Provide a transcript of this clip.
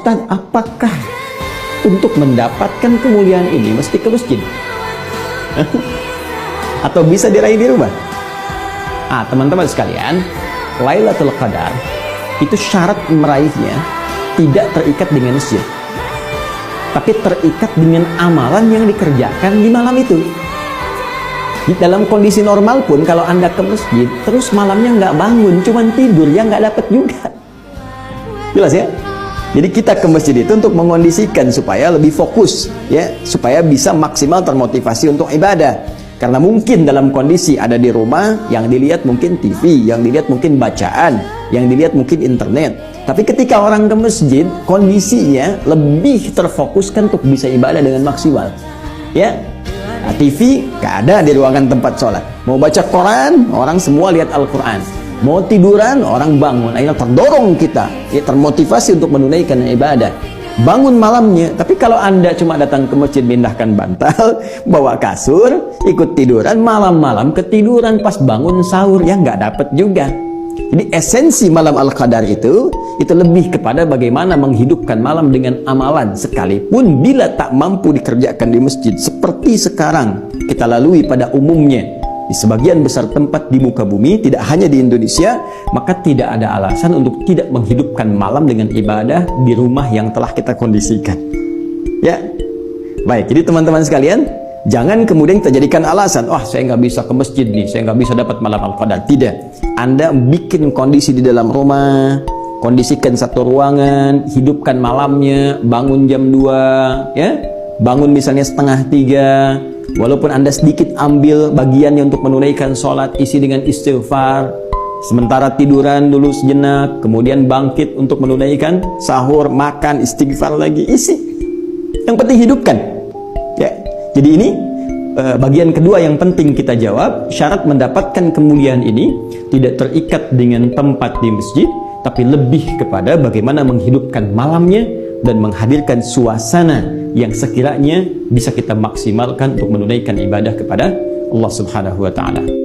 Ustaz, apakah untuk mendapatkan kemuliaan ini mesti ke masjid? Atau bisa diraih di rumah? Teman-teman sekalian, Lailatul Qadar itu syarat meraihnya tidak terikat dengan masjid, tapi terikat dengan amalan yang dikerjakan di malam itu. Di dalam kondisi normal pun kalau Anda ke masjid terus malamnya nggak bangun, cuman tidur, ya nggak dapat juga. Jelas ya? Jadi kita ke masjid itu untuk mengondisikan supaya lebih fokus, ya, supaya bisa maksimal termotivasi untuk ibadah. Karena mungkin dalam kondisi ada di rumah, yang dilihat mungkin TV, yang dilihat mungkin bacaan, yang dilihat mungkin internet. Tapi ketika orang ke masjid, kondisinya lebih terfokuskan untuk bisa ibadah dengan maksimal. Ya, TV gak ada di ruangan tempat sholat. Mau baca Quran, orang semua lihat Al-Quran. Mau tiduran, orang bangun. Akhirnya terdorong kita, ya, termotivasi untuk menunaikan ibadah. Bangun malamnya. Tapi kalau Anda cuma datang ke masjid, pindahkan bantal, bawa kasur, ikut tiduran, malam-malam ketiduran, pas bangun sahur, ya nggak dapat juga. Jadi esensi malam Al-Qadar itu lebih kepada bagaimana menghidupkan malam dengan amalan, sekalipun bila tak mampu dikerjakan di masjid seperti sekarang kita lalui pada umumnya di sebagian besar tempat di muka bumi, tidak hanya di Indonesia, maka tidak ada alasan untuk tidak menghidupkan malam dengan ibadah di rumah yang telah kita kondisikan. Ya, baik. Jadi teman-teman sekalian, jangan kemudian kita jadikan alasan, saya nggak bisa ke masjid nih, saya nggak bisa dapat malam Al-Qadar. Tidak. Anda bikin kondisi di dalam rumah, kondisikan satu ruangan, hidupkan malamnya, bangun jam 2, ya, bangun misalnya 2:30. Walaupun Anda sedikit ambil bagiannya untuk menunaikan sholat, isi dengan istighfar. Sementara tiduran dulu sejenak, kemudian bangkit untuk menunaikan sahur, makan, istighfar lagi, isi. Yang penting hidupkan. Ya. Jadi ini bagian kedua yang penting kita jawab. Syarat mendapatkan kemuliaan ini tidak terikat dengan tempat di masjid, tapi lebih kepada bagaimana menghidupkan malamnya dan menghadirkan suasana yang sekiranya bisa kita maksimalkan untuk menunaikan ibadah kepada Allah Subhanahu wa Ta'ala.